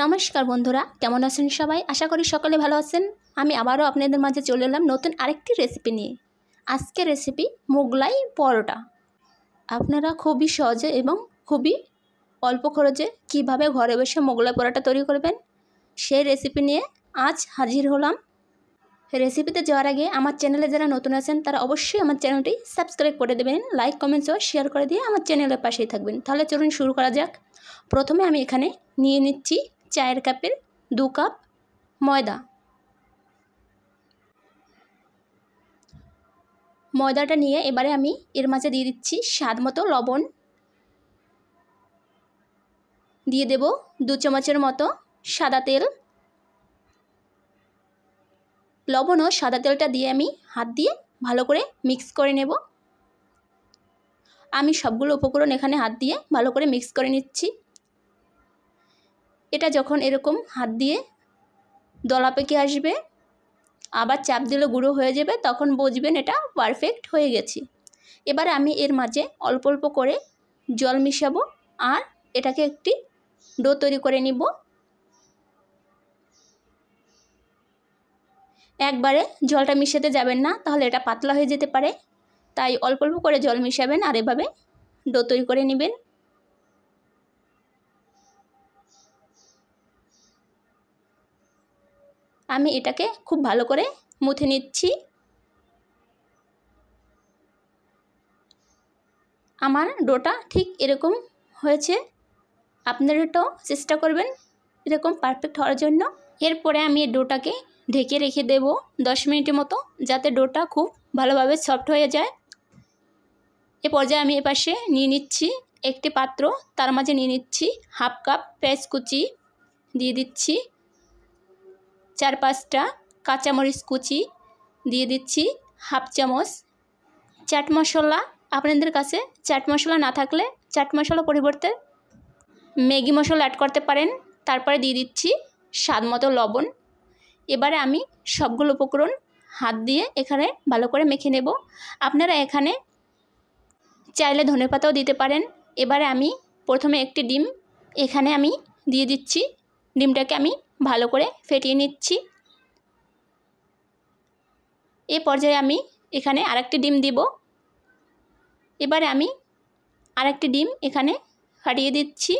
নমস্কার বন্ধুরা, কেমন আছেন সবাই? আশা করি সকলে ভালো আছেন। আমি আবারও আপনাদের মাঝে চলে এলাম নতুন আরেকটি রেসিপি নিয়ে। আজকের রেসিপি মোগলাই পরোটা। আপনারা খুবই সহজে এবং খুবই অল্প খরচে কিভাবে ঘরে বসে মোগলাই পরোটা তৈরি করবেন সেই রেসিপি নিয়ে আজ হাজির হলাম। রেসিপিতে যাওয়ার আগে আমার চ্যানেলে যারা নতুন আছেন তারা অবশ্যই আমার চ্যানেলটি সাবস্ক্রাইব করে দেবেন, লাইক কমেন্টস ও শেয়ার করে দিয়ে আমার চ্যানেলের পাশেই থাকবেন। তাহলে চলুন শুরু করা যাক। প্রথমে আমি এখানে নিয়ে নিচ্ছি চায়ের কাপের 2 কাপ ময়দা। ময়দাটা নিয়ে এবারে আমি এর মাঝে দিয়ে দিচ্ছি স্বাদ মতো লবণ, দিয়ে দেব 2 চামচের মতো সাদা তেল। লবণ ও সাদা তেলটা দিয়ে আমি হাত দিয়ে ভালো করে মিক্স করে নেব। আমি সবগুলো উপকরণ এখানে হাত দিয়ে ভালো করে মিক্স করে নিচ্ছি। এটা যখন এরকম হাত দিয়ে দলা পেকে আসবে, আবার চাপ দিলে গুঁড়ো হয়ে যাবে, তখন বুঝবেন এটা পারফেক্ট হয়ে গেছে। এবারে আমি এর মাঝে অল্প অল্প করে জল মিশাবো আর এটাকে একটি ডো তৈরি করে নিব। একবারে জলটা মিশাতে যাবেন না, তাহলে এটা পাতলা হয়ে যেতে পারে। তাই অল্প অল্প করে জল মিশাবেন আর এভাবে ডো তৈরি করে নেবেন। আমি এটাকে খুব ভালো করে মুথে নিচ্ছি। আমার ডোটা ঠিক এরকম হয়েছে। আপনারা এটাও চেষ্টা করবেন এরকম পারফেক্ট হওয়ার জন্য। এরপরে আমি এই ডোটাকে ঢেকে রেখে দেব 10 মিনিটের মতো, যাতে ডোটা খুব ভালোভাবে সফট হয়ে যায়। এ পর্যায়ে আমি এপাশে নিয়ে নিচ্ছি একটি পাত্র, তার মাঝে নিয়ে নিচ্ছি হাফ কাপ পেঁয়াজ কুচি, দিয়ে দিচ্ছি 4-5টা কাঁচামরিচ কুচি, দিয়ে দিচ্ছি হাফ চামচ চাট মশলা। আপনাদের কাছে চাট মশলা না থাকলে চাট মশলা পরিবর্তে ম্যাগি মশলা অ্যাড করতে পারেন। তারপরে দিয়ে দিচ্ছি স্বাদ মতো লবণ। এবারে আমি সবগুলো উপকরণ হাত দিয়ে এখানে ভালো করে মেখে নেব। আপনারা এখানে চাইলে ধনেপাতাও দিতে পারেন। এবারে আমি প্রথমে একটি ডিম এখানে আমি দিয়ে দিচ্ছি। ডিমটাকে আমি ভালো করে ফেটিয়ে নিচ্ছি। এই পর্যায়ে আমি এখানে আরেকটি ডিম দিব। এবারে আমি আরেকটি ডিম এখানে ফাটিয়ে দিচ্ছি।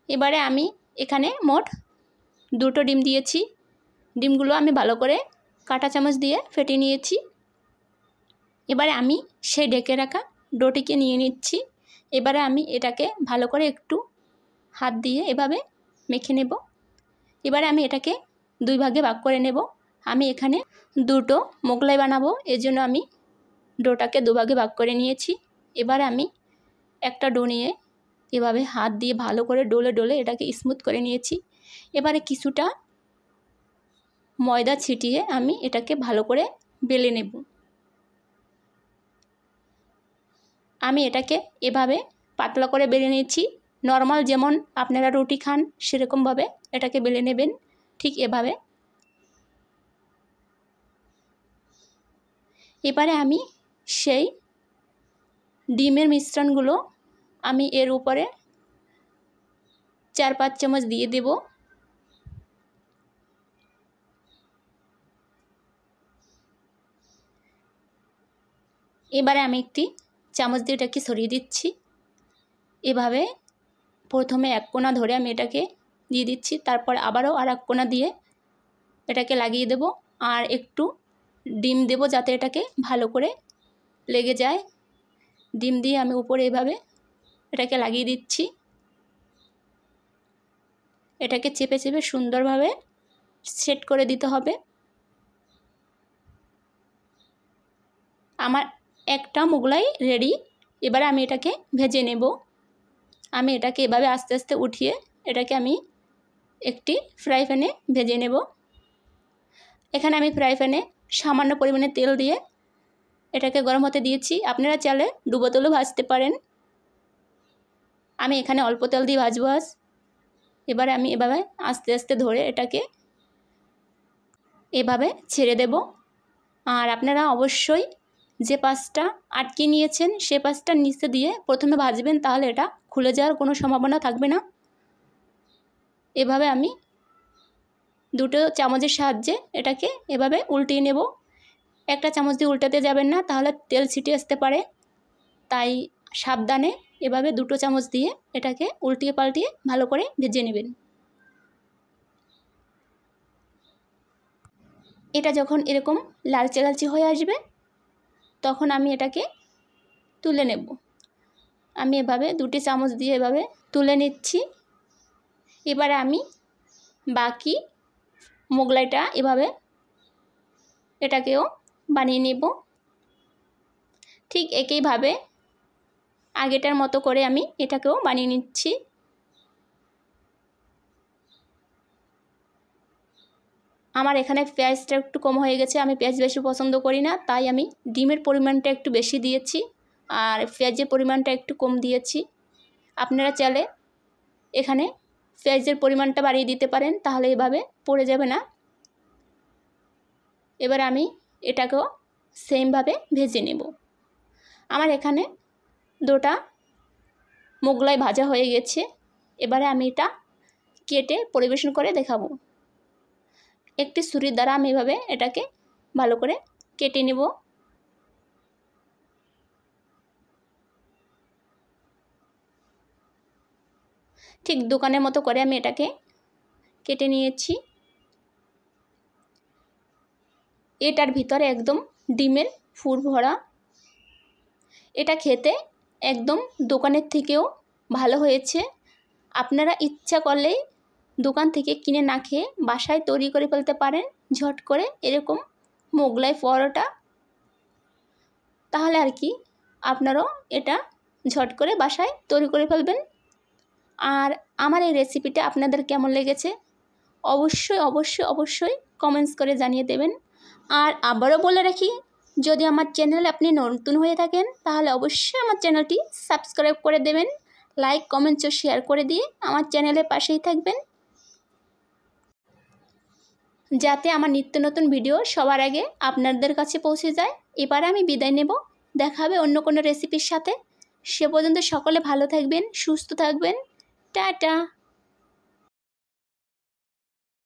এবারে আমি এখানে মোট 2টো ডিম দিয়েছি। ডিমগুলো আমি ভালো করে কাঁটা চামচ দিয়ে ফেটিয়ে নিয়েছি। এবারে আমি সেই ঢেকে রাখা ডোটিকে নিয়ে নিচ্ছি। এবারে আমি এটাকে ভালো করে একটু হাত দিয়ে এভাবে মেখে নেব। এবারে আমি এটাকে 2 ভাগে ভাগ করে নেব। আমি এখানে 2টো মোগলাই বানাবো, এজন্য আমি ডোটাকে 2 ভাগে ভাগ করে নিয়েছি। এবারে আমি একটা ডো নিয়ে এভাবে হাত দিয়ে ভালো করে ডলে ডলে এটাকে স্মুথ করে নিয়েছি। এবারে কিছুটা ময়দা ছিটিয়ে আমি এটাকে ভালো করে বেলে নেব। আমি এটাকে এভাবে পাতলা করে বেলে নিয়েছি। নর্মাল যেমন আপনারা রুটি খান সেরকমভাবে এটাকে বেলে নেবেন, ঠিক এভাবে। এবারে আমি সেই ডিমের মিশ্রণগুলো আমি এর উপরে 4-5 চামচ দিয়ে দেব। এবারে আমি একটি চামচ দিয়ে এটাকে সরিয়ে দিচ্ছি। এভাবে প্রথমে এক কোণা ধরে আমি এটাকে দিয়ে দিচ্ছি, তারপর আবারও আর এক কোণা দিয়ে এটাকে লাগিয়ে দেব। আর একটু ডিম দেব যাতে এটাকে ভালো করে লেগে যায়। ডিম দিয়ে আমি উপরে এভাবে এটাকে লাগিয়ে দিচ্ছি। এটাকে চেপে চেপে সুন্দরভাবে সেট করে দিতে হবে। আমার একটা মোগলাই রেডি। এবারে আমি এটাকে ভেজে নেব। আমি এটাকে এভাবে আস্তে আস্তে উঠিয়ে এটাকে আমি একটি ফ্রাই প্যানে ভেজে নেব। এখানে আমি ফ্রাই প্যানে সামান্য পরিমাণে তেল দিয়ে এটাকে গরম হতে দিয়েছি। আপনারা চাইলে ডুবো তেলও ভাজতে পারেন। আমি এখানে অল্প তেল দিয়ে ভাজবো আজ। এবারে আমি এভাবে আস্তে আস্তে ধরে এটাকে এভাবে ছেড়ে দেব। আর আপনারা অবশ্যই যে পাশটা আটকে নিয়েছেন সে পাশটা নিচে দিয়ে প্রথমে ভাজবেন, তাহলে এটা খুলে যাওয়ার কোনো সম্ভাবনা থাকবে না। এভাবে আমি দুটো চামচের সাহায্যে এটাকে এভাবে উল্টিয়ে নেব। একটা চামচ দিয়ে উল্টাতে যাবেন না, তাহলে তেল ছিটে আসতে পারে, তাই সাবধানে এভাবে দুটো চামচ দিয়ে এটাকে উল্টিয়ে পাল্টিয়ে ভালো করে ভেজে নেবেন। এটা যখন এরকম লালচে লালচে হয়ে আসবে তখন আমি এটাকে তুলে নেব। আমি এভাবে দুটি চামচ দিয়ে এভাবে তুলে নিচ্ছি। এবারে আমি বাকি মোগলাইটা এভাবে এটাকেও বানিয়ে নেব। ঠিক একইভাবে আগেটার মতো করে আমি এটাকেও বানিয়ে নিচ্ছি। আমার এখানে পেঁয়াজটা একটু কম হয়ে গেছে, আমি পেঁয়াজ বেশি পছন্দ করি না, তাই আমি ডিমের পরিমাণটা একটু বেশি দিয়েছি আর পেঁয়াজের পরিমাণটা একটু কম দিয়েছি। আপনারা চাইলে এখানে পেঁয়াজের পরিমাণটা বাড়িয়ে দিতে পারেন, তাহলে এভাবে পড়ে যাবে না। এবার আমি এটাকেও সেমভাবে ভেজে নেব। আমার এখানে দুটো মোগলাই ভাজা হয়ে গেছে। এবারে আমি এটা কেটে পরিবেশন করে দেখাবো। একটি ছুরির দ্বারা আমি এভাবে এটাকে ভালো করে কেটে নেব। ঠিক দোকানের মতো করে আমি এটাকে কেটে নিয়েছি। এটার ভিতরে একদম ডিমের ফুল ভরা। এটা খেতে একদম দোকানের থেকেও ভালো হয়েছে। আপনারা ইচ্ছা করলেই দোকান থেকে কিনে না খেয়ে বাসায় তৈরি করে ফেলতে পারেন ঝট করে এরকম মোগলাই পরোটা। তাহলে আর কি আপনারাও এটা ঝট করে বাসায় তৈরি করে ফেলবেন। আর আমার এই রেসিপিটা আপনাদের কেমন লেগেছে অবশ্যই অবশ্যই অবশ্যই কমেন্টস করে জানিয়ে দেবেন। আর আবারও বলে রাখি, যদি আমার চ্যানেলে আপনি নতুন হয়ে থাকেন তাহলে অবশ্যই আমার চ্যানেলটি সাবস্ক্রাইব করে দেবেন, লাইক কমেন্টস ও শেয়ার করে দিয়ে আমার চ্যানেলের পাশেই থাকবেন, যাতে আমার নিত্য নতুন ভিডিও সবার আগে আপনাদের কাছে পৌঁছে যায়। এবারে আমি বিদায় নেব, দেখা হবে অন্য কোনো রেসিপির সাথে। সে পর্যন্ত সকলে ভালো থাকবেন, সুস্থ থাকবেন। টাটা।